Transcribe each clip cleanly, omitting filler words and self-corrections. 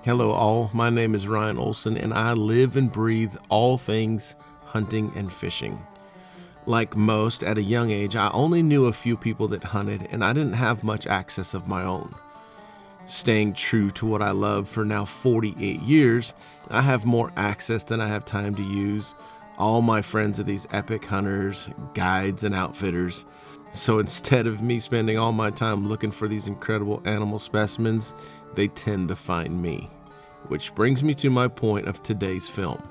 Hello all, my name is Ryan Olson and I live and breathe all things hunting and fishing. Like most, at a young age, I only knew a few people that hunted and I didn't have much access of my own. Staying true to what I love for now 48 years, I have more access than I have time to use. All my friends are these epic hunters, guides, and outfitters. So instead of me spending all my time looking for these incredible animal specimens, they tend to find me. Which brings me to my point of today's film.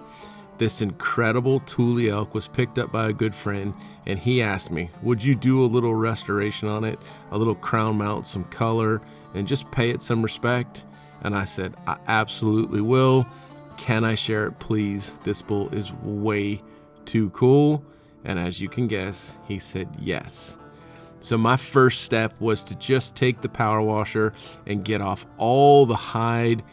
This incredible Tule elk was picked up by a good friend, and he asked me, would you do a little restoration on it, a little crown mount, some color, and just pay it some respect? And I said, I absolutely will. Can I share it, please? This bull is way too cool. And as you can guess, he said yes. So my first step was to just take the power washer and get off all the hide,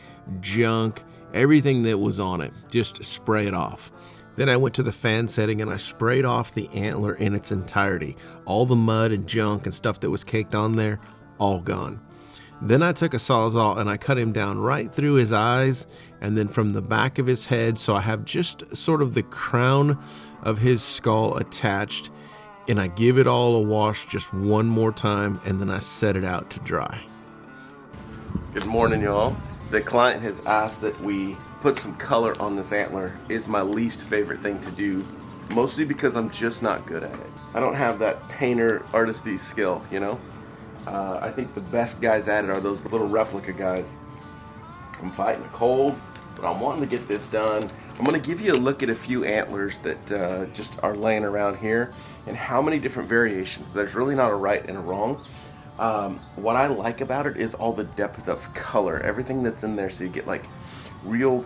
junk, everything that was on it. Just spray it off. Then I went to the fan setting and I sprayed off the antler in its entirety. All the mud and junk and stuff that was caked on there, all gone. Then I took a Sawzall and I cut him down right through his eyes and then from the back of his head, so I have just sort of the crown of his skull attached, and I give it all a wash just one more time and then I set it out to dry. Good morning, y'all. The client has asked that we put some color on this antler. It's my least favorite thing to do, mostly because I'm just not good at it. I don't have that painter artisty skill, you know? I think the best guys at it are those little replica guys. I'm fighting a cold, but I'm wanting to get this done. I'm going to give you a look at a few antlers that just are laying around here and how many different variations. There's really not a right and a wrong. What I like about it is all the depth of color, everything that's in there, so you get like real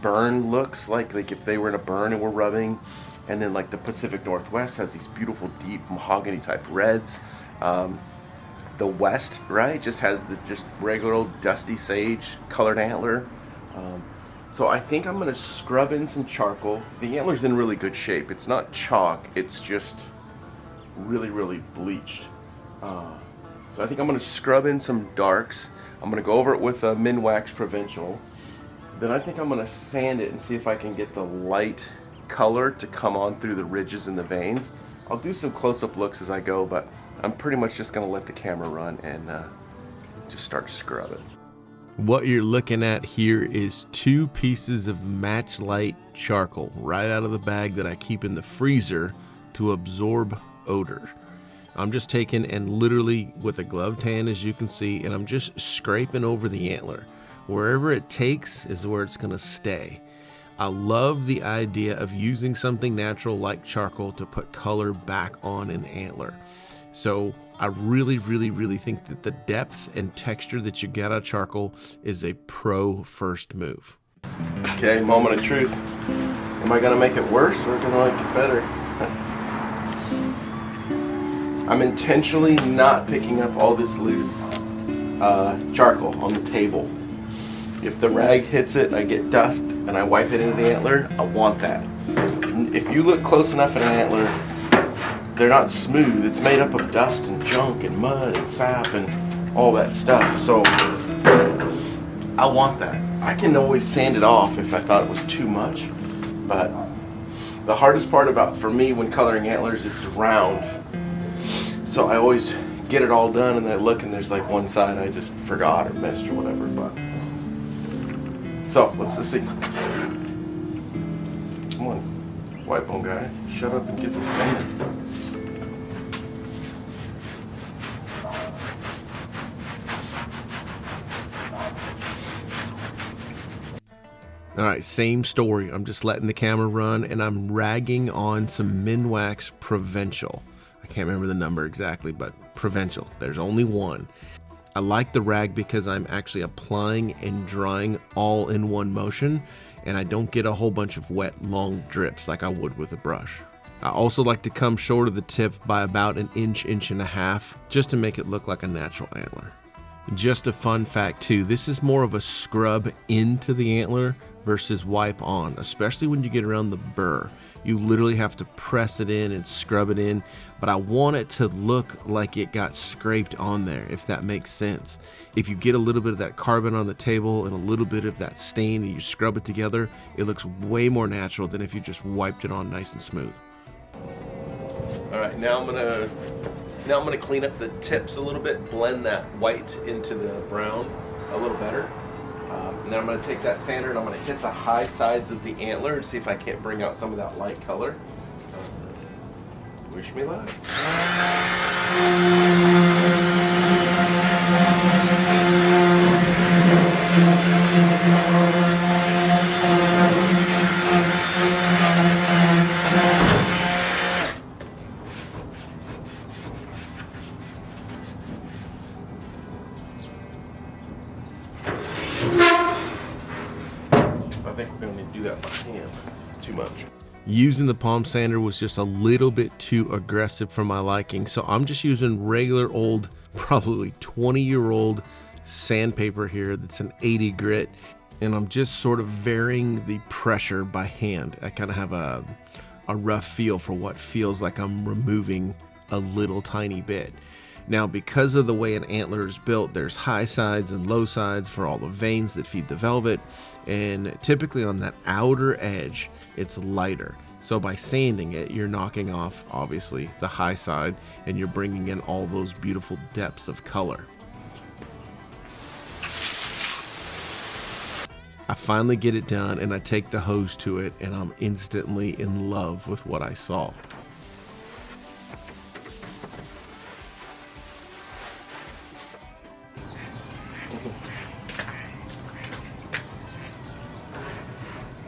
burn looks, like if they were in a burn and we're rubbing. And then like the Pacific Northwest has these beautiful deep mahogany type reds. The West, right, just has the just regular old dusty sage colored antler. So I think I'm going to scrub in some charcoal. The antler's in really good shape. It's not chalk, it's just really, really bleached. So I think I'm going to scrub in some darks. I'm going to go over it with a Minwax Provincial. Then I think I'm going to sand it and see if I can get the light color to come on through the ridges and the veins. I'll do some close-up looks as I go, but I'm pretty much just going to let the camera run and just start scrubbing. What you're looking at here is 2 pieces of match light charcoal right out of the bag that I keep in the freezer to absorb odor. I'm just taking and literally with a gloved hand, as you can see, and I'm just scraping over the antler. Wherever it takes is where it's going to stay. I love the idea of using something natural like charcoal to put color back on an antler. So I really, really, really think that the depth and texture that you get out of charcoal is a pro first move. Okay, moment of truth. Am I gonna make it worse or gonna make it better? I'm intentionally not picking up all this loose charcoal on the table. If the rag hits it, I get dust and I wipe it into the antler, I want that. If you look close enough at an antler, they're not smooth. It's made up of dust and junk and mud and sap and all that stuff. So I want that. I can always sand it off if I thought it was too much, but the hardest part for me when coloring antlers, it's round. So I always get it all done and I look and there's like one side I just forgot or missed or whatever. But so let's just see. Come on, white bone guy, shut up and get this thing. All right, same story. I'm just letting the camera run and I'm ragging on some Minwax Provincial. I can't remember the number exactly, but Provincial. There's only one. I like the rag because I'm actually applying and drying all in one motion, and I don't get a whole bunch of wet, long drips like I would with a brush. I also like to come short of the tip by about an inch, inch and a half, just to make it look like a natural antler. Just a fun fact too, this is more of a scrub into the antler versus wipe on, especially when you get around the burr. You literally have to press it in and scrub it in, but I want it to look like it got scraped on there, if that makes sense. If you get a little bit of that carbon on the table and a little bit of that stain and you scrub it together, it looks way more natural than if you just wiped it on nice and smooth. All right, now I'm gonna clean up the tips a little bit, blend that white into the brown a little better. And then I'm gonna take that sander and I'm gonna hit the high sides of the antler and see if I can't bring out some of that light color. Wish me luck. I think we're going to need to do that by hand. Too much. Using the palm sander was just a little bit too aggressive for my liking, so I'm just using regular old, probably 20-year-old sandpaper here that's an 80 grit, and I'm just sort of varying the pressure by hand. I kind of have a rough feel for what feels like I'm removing a little tiny bit. Now, because of the way an antler is built, there's high sides and low sides for all the veins that feed the velvet, and typically on that outer edge, it's lighter. So by sanding it, you're knocking off, obviously, the high side, and you're bringing in all those beautiful depths of color. I finally get it done, and I take the hose to it, and I'm instantly in love with what I saw.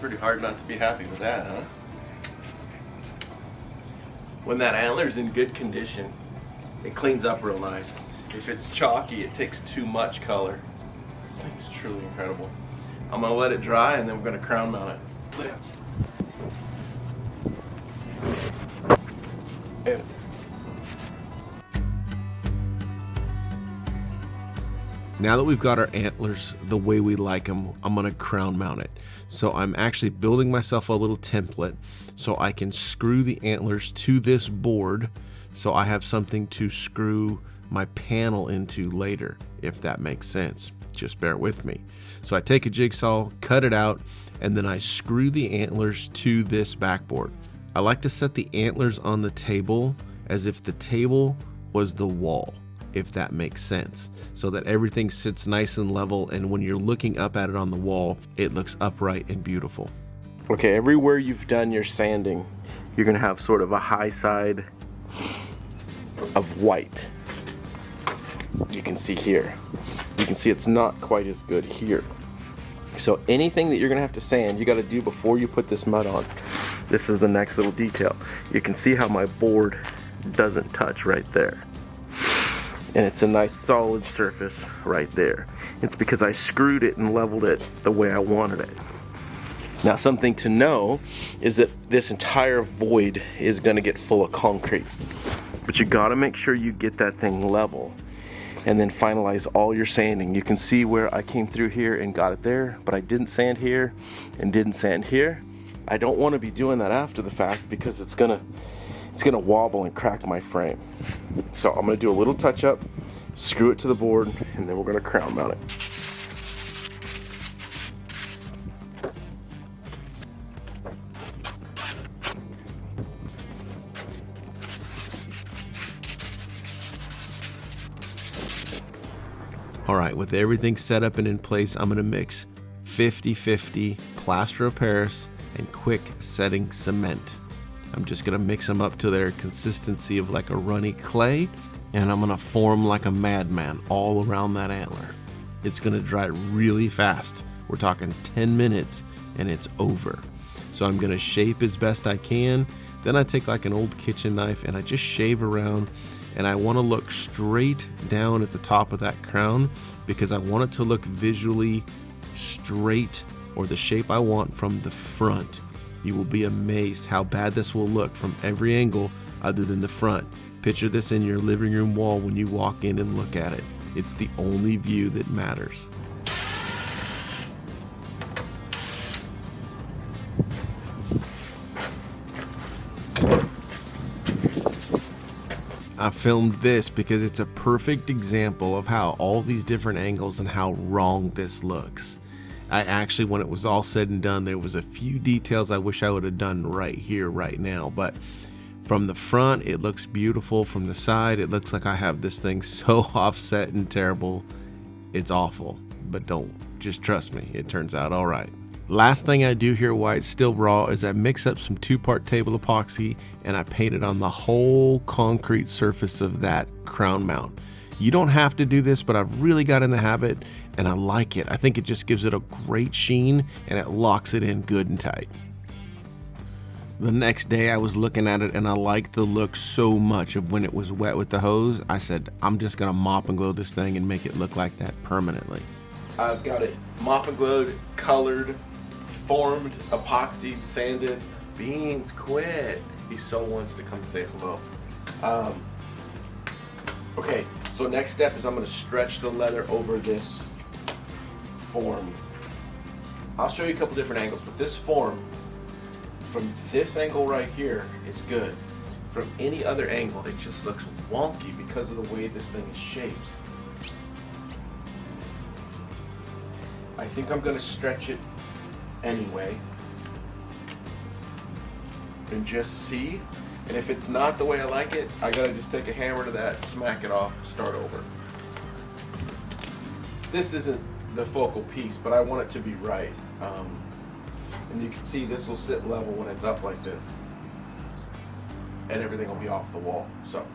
Pretty hard not to be happy with that, huh? When that antler's in good condition, it cleans up real nice. If it's chalky, it takes too much color. This thing's truly incredible. I'm gonna let it dry and then we're gonna crown mount it. Yeah. Now that we've got our antlers the way we like them, I'm gonna crown mount it. So I'm actually building myself a little template so I can screw the antlers to this board so I have something to screw my panel into later, if that makes sense. Just bear with me. So I take a jigsaw, cut it out, and then I screw the antlers to this backboard. I like to set the antlers on the table as if the table was the wall, if that makes sense, so that everything sits nice and level, and when you're looking up at it on the wall, it looks upright and beautiful. Okay, everywhere you've done your sanding, you're gonna have sort of a high side of white. You can see here. You can see it's not quite as good here. So anything that you're gonna have to sand, you gotta do before you put this mud on. This is the next little detail. You can see how my board doesn't touch right there. And it's a nice solid surface right there. It's because I screwed it and leveled it the way I wanted it. Now, something to know is that this entire void is gonna get full of concrete. But you gotta make sure you get that thing level and then finalize all your sanding. You can see where I came through here and got it there, but I didn't sand here and didn't sand here. I don't wanna be doing that after the fact because it's gonna wobble and crack my frame. So I'm gonna do a little touch up, screw it to the board, and then we're gonna crown mount it. All right, with everything set up and in place, I'm gonna mix 50-50 plaster of Paris and quick setting cement. I'm just gonna mix them up to their consistency of like a runny clay, and I'm gonna form like a madman all around that antler. It's gonna dry really fast. We're talking 10 minutes and it's over. So I'm gonna shape as best I can. Then I take like an old kitchen knife and I just shave around, and I wanna look straight down at the top of that crown because I want it to look visually straight, or the shape I want from the front. You will be amazed how bad this will look from every angle other than the front. Picture this in your living room wall when you walk in and look at it. It's the only view that matters. I filmed this because it's a perfect example of how all these different angles and how wrong this looks. I actually, when it was all said and done, there was a few details I wish I would have done right here, right now. But from the front, it looks beautiful. From the side, it looks like I have this thing so offset and terrible. It's awful, but just trust me, it turns out all right. Last thing I do here while it's still raw is I mix up some 2-part table epoxy and I paint it on the whole concrete surface of that crown mount. You don't have to do this, but I've really got in the habit and I like it. I think it just gives it a great sheen and it locks it in good and tight. The next day I was looking at it and I liked the look so much of when it was wet with the hose. I said, I'm just gonna mop and glue this thing and make it look like that permanently. I've got it mop and glued, colored, formed, epoxied, sanded. Beans, quit. He so wants to come say hello. Okay, so next step is I'm going to stretch the leather over this form. I'll show you a couple different angles, but this form, from this angle right here, is good. From any other angle, it just looks wonky because of the way this thing is shaped. I think I'm going to stretch it anyway and just see, and if it's not the way I like it, I gotta just take a hammer to that, smack it off, start over. This isn't the focal piece, but I want it to be right, and you can see this will sit level when it's up like this and everything will be off the wall. So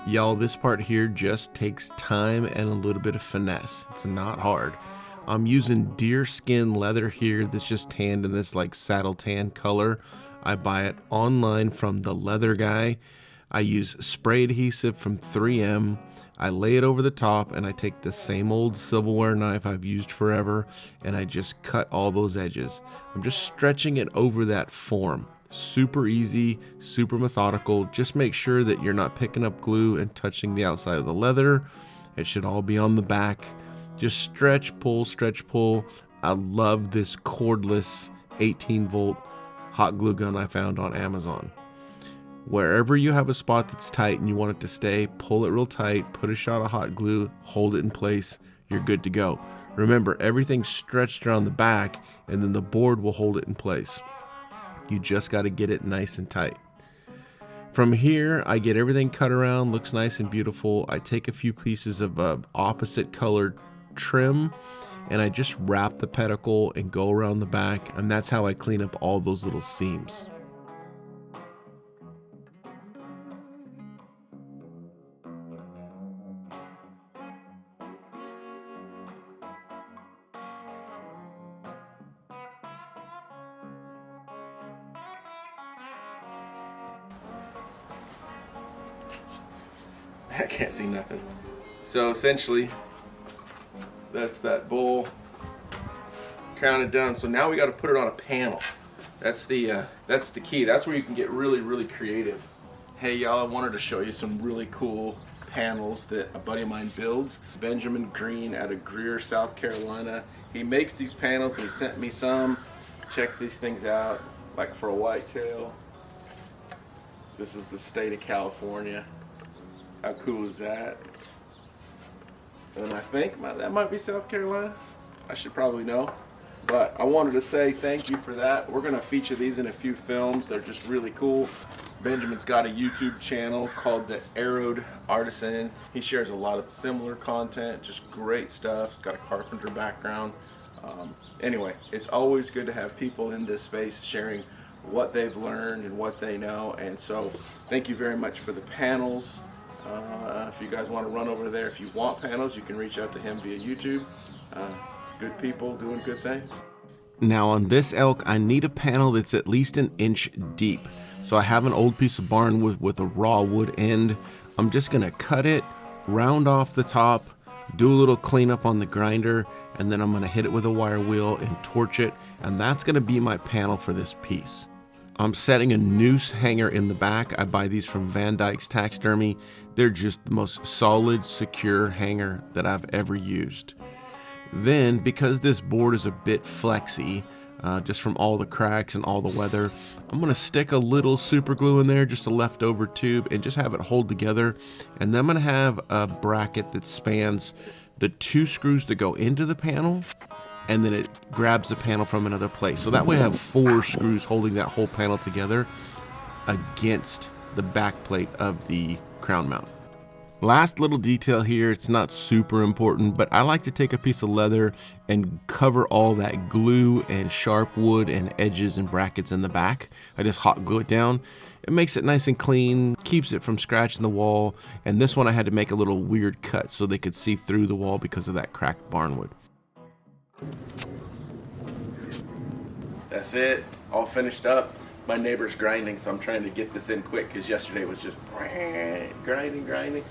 y'all, this part here just takes time and a little bit of finesse. It's not hard. I'm using deer skin leather here that's just tanned in this like saddle tan color. I buy it online from the leather guy. I use spray adhesive from 3M. I lay it over the top and I take the same old silverware knife I've used forever and I just cut all those edges. I'm just stretching it over that form. Super easy, super methodical. Just make sure that you're not picking up glue and touching the outside of the leather. It should all be on the back. Just stretch, pull, stretch, pull. I love this cordless 18-volt hot glue gun I found on Amazon. Wherever you have a spot that's tight and you want it to stay, pull it real tight, put a shot of hot glue, hold it in place, you're good to go. Remember, everything's stretched around the back and then the board will hold it in place. You just got to get it nice and tight. From here, I get everything cut around, looks nice and beautiful. I take a few pieces of opposite colored trim and I just wrap the pedicle and go around the back, and that's how I clean up all those little seams. I can't see nothing. So essentially, that's that bowl, crown it down. So now we got to put it on a panel. That's the key. That's where you can get really, really creative. Hey y'all, I wanted to show you some really cool panels that a buddy of mine builds. Benjamin Green out of Greer, South Carolina. He makes these panels and he sent me some. Check these things out, like for a whitetail. This is the state of California. How cool is that? And I think that might be South Carolina. I should probably know. But I wanted to say thank you for that. We're going to feature these in a few films. They're just really cool. Benjamin's got a YouTube channel called The Arrowed Artisan. He shares a lot of similar content, just great stuff. He's got a carpenter background. Anyway, it's always good to have people in this space sharing what they've learned and what they know. And so thank you very much for the panels. If you guys want to run over there, if you want panels, you can reach out to him via YouTube. Good people doing good things. Now on this elk, I need a panel that's at least an inch deep. So I have an old piece of barn wood with a raw wood end. I'm just going to cut it, round off the top, do a little cleanup on the grinder, and then I'm going to hit it with a wire wheel and torch it. And that's going to be my panel for this piece. I'm setting a noose hanger in the back. I buy these from Van Dyke's Taxidermy. They're just the most solid, secure hanger that I've ever used. Then, because this board is a bit flexy, just from all the cracks and all the weather, I'm gonna stick a little super glue in there, just a leftover tube, and just have it hold together. And then I'm gonna have a bracket that spans the 2 screws that go into the panel, and then it grabs the panel from another place. So that way I have 4 screws holding that whole panel together against the back plate of the crown mount. Last little detail here, it's not super important, but I like to take a piece of leather and cover all that glue and sharp wood and edges and brackets in the back. I just hot glue it down. It makes it nice and clean, keeps it from scratching the wall, and this one I had to make a little weird cut so they could see through the wall because of that cracked barnwood. That's it, all finished up. My neighbor's grinding, so I'm trying to get this in quick because yesterday was just grinding.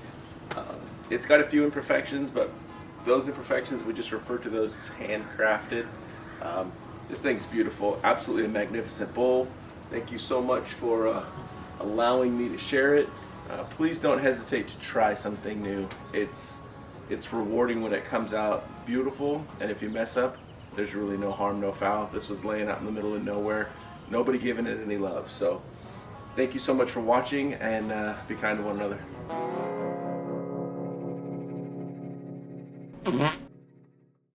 It's got a few imperfections, but those imperfections, we just refer to those as handcrafted. This thing's beautiful, absolutely a magnificent bowl. Thank you so much for allowing me to share it. Please don't hesitate to try something new. It's rewarding when it comes out beautiful, and if you mess up, there's really no harm, no foul. This was laying out in the middle of nowhere, nobody giving it any love. So thank you so much for watching, and be kind to one another.